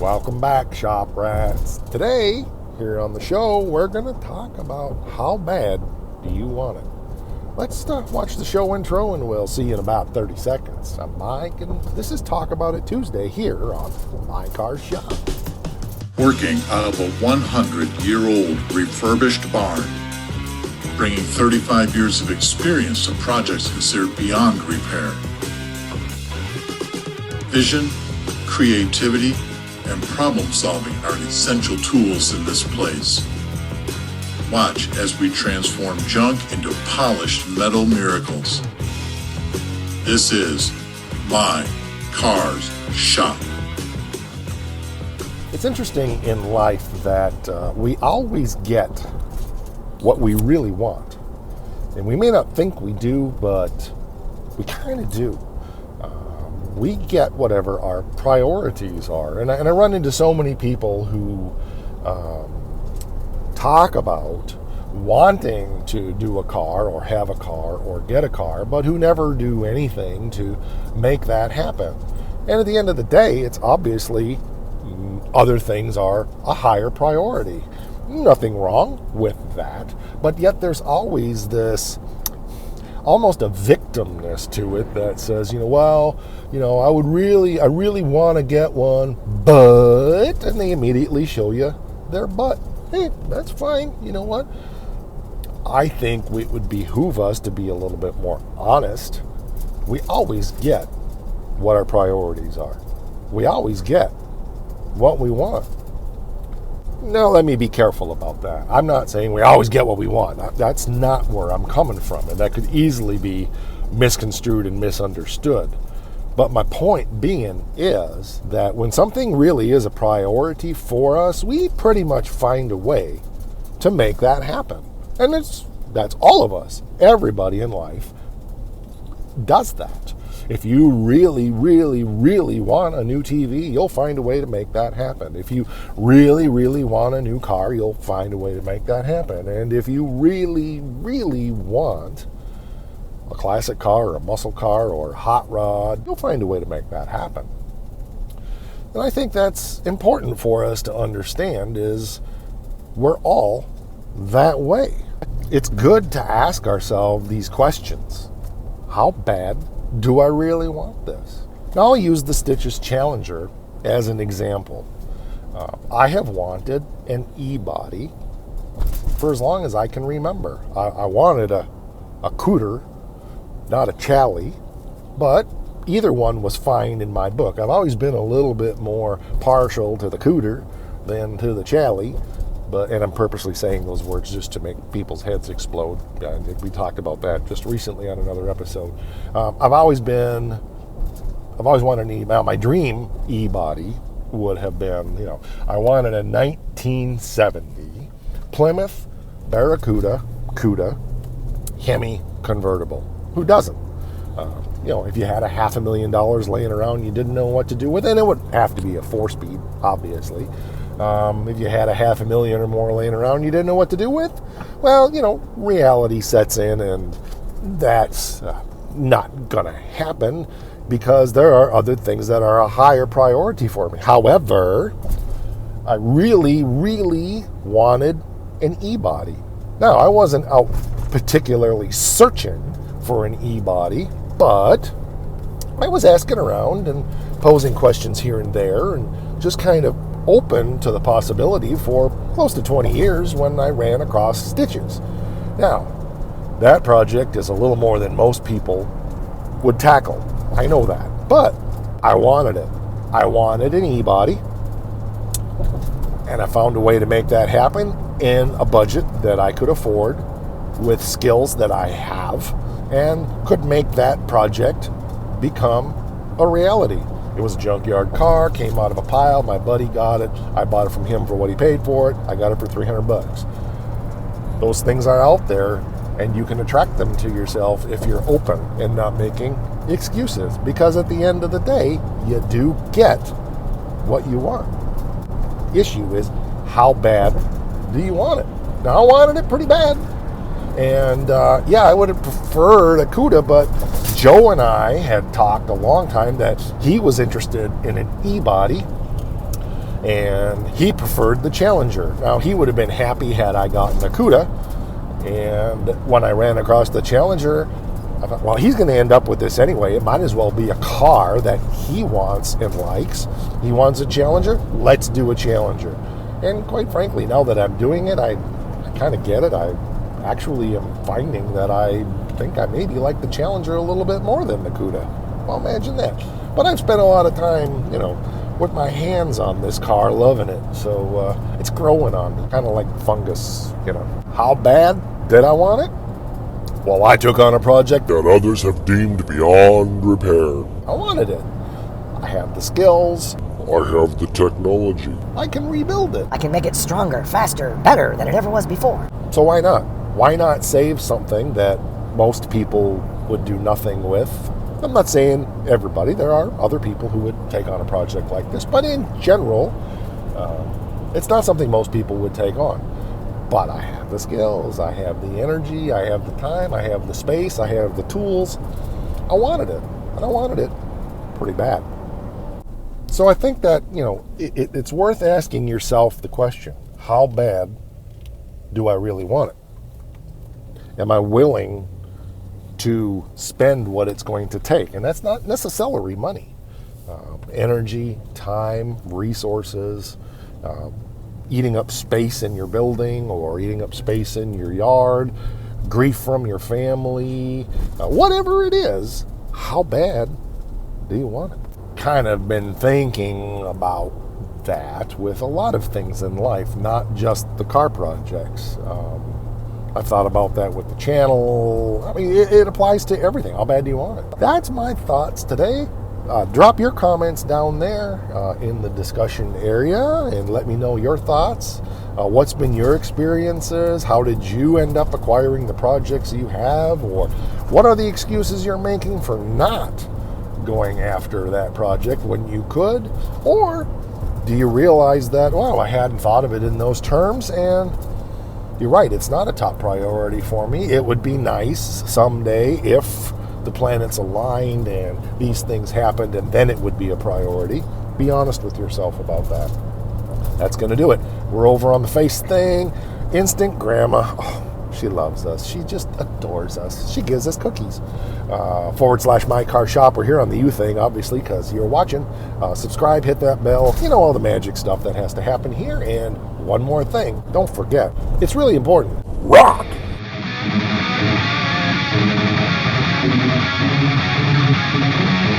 Welcome back, Shop Rats. Today, here on the show, we're going to talk about how bad do you want it. Let's watch the show intro and we'll see you in about 30 seconds. I'm Mike, and this is Talk About It Tuesday here on My Car Shop. Working out of a 100-year-old refurbished barn, bringing 35 years of experience to projects considered beyond repair. Vision, creativity, and problem solving are essential tools in this place. Watch as we transform junk into polished metal miracles. This is My Cars Shop. It's interesting in life that we always get what we really want. And we may not think we do, but we kind of do. We get whatever our priorities are. And I run into so many people who talk about wanting to do a car or have a car or get a car, but who never do anything to make that happen. And at the end of the day, it's obviously other things are a higher priority. Nothing wrong with that, but yet there's always this almost a victimness to it that says, I really want to get one, but, and they immediately show you their butt. Hey, that's fine. You know what? I think it would behoove us to be a little bit more honest. We always get what our priorities are. We always get what we want. Now, let me be careful about that. I'm not saying we always get what we want. That's not where I'm coming from, and that could easily be misconstrued and misunderstood. But my point being is that when something really is a priority for us, we pretty much find a way to make that happen. And that's all of us. Everybody in life does that. If you really, really, really want a new TV, you'll find a way to make that happen. If you really, really want a new car, you'll find a way to make that happen. And if you really, really want a classic car or a muscle car or a hot rod, you'll find a way to make that happen. And I think that's important for us to understand is we're all that way. It's good to ask ourselves these questions. How bad do I really want this? Now I'll use the Stitches Challenger as an example. I have wanted an e-body for as long as I can remember. I wanted a Cooter, not a Chally, but either one was fine in my book. I've always been a little bit more partial to the Cooter than to the Chally, and I'm purposely saying those words just to make people's heads explode. We talked about that just recently on another episode. I've always wanted an e-body. My dream e-body would have been, I wanted a 1970 Plymouth Barracuda Cuda Hemi convertible. Who doesn't? If you had $500,000 laying around you didn't know what to do with it, and it would have to be a 4-speed, obviously. If you had $500,000 or more laying around you didn't know what to do with, well, reality sets in, and that's not going to happen because there are other things that are a higher priority for me. However, I really, really wanted an e-body. Now, I wasn't out particularly searching for an e-body, but I was asking around and posing questions here and there and just kind of open to the possibility for close to 20 years when I ran across Stitches. Now, that project is a little more than most people would tackle. I know that. But I wanted it. I wanted an e-body. And I found a way to make that happen in a budget that I could afford with skills that I have and could make that project become a reality. It was a junkyard car, came out of a pile. My buddy got it. I bought it from him for what he paid for it. I got it for $300. Those things are out there, and you can attract them to yourself if you're open and not making excuses. Because at the end of the day, you do get what you want. Issue is, how bad do you want it? Now, I wanted it pretty bad. And I would have preferred a Cuda, but Joe and I had talked a long time that he was interested in an e-body, and he preferred the Challenger. Now, he would have been happy had I gotten the Cuda, and when I ran across the Challenger, I thought, well, he's going to end up with this anyway. It might as well be a car that he wants and likes. He wants a Challenger. Let's do a Challenger. And quite frankly, now that I'm doing it, I kind of get it. I actually am finding that I think I maybe like the Challenger a little bit more than the Cuda. Well, imagine that. But I've spent a lot of time, with my hands on this car, loving it. So it's growing on me, kind of like fungus, How bad did I want it? Well, I took on a project that others have deemed beyond repair. I wanted it. I have the skills. I have the technology. I can rebuild it. I can make it stronger, faster, better than it ever was before. So why not? Why not save something that most people would do nothing with? I'm not saying everybody. There are other people who would take on a project like this. But in general, it's not something most people would take on. But I have the skills, I have the energy, I have the time, I have the space, I have the tools. I wanted it, and I wanted it pretty bad. So I think that, it's worth asking yourself the question, how bad do I really want it? Am I willing to spend what it's going to take? And that's not necessarily money. Energy, time, resources, eating up space in your building or eating up space in your yard, grief from your family, whatever it is, how bad do you want it? Kind of been thinking about that with a lot of things in life, not just the car projects. I've thought about that with the channel. I mean, it applies to everything. How bad do you want it? That's my thoughts today. Drop your comments down there in the discussion area and let me know your thoughts. What's been your experiences? How did you end up acquiring the projects you have? Or what are the excuses you're making for not going after that project when you could? Or do you realize that, wow, I hadn't thought of it in those terms, and you're right, it's not a top priority for me. It would be nice someday if the planets aligned and these things happened, and then it would be a priority. Be honest with yourself about that. That's going to do it. We're over on the face thing. Instant Grandma. Oh, she loves us. She just adores us. She gives us cookies. /My Car Shop. We're here on the U thing, obviously, because you're watching. Subscribe, hit that bell. All the magic stuff that has to happen here. And one more thing. Don't forget. It's really important. Rock! Thank you.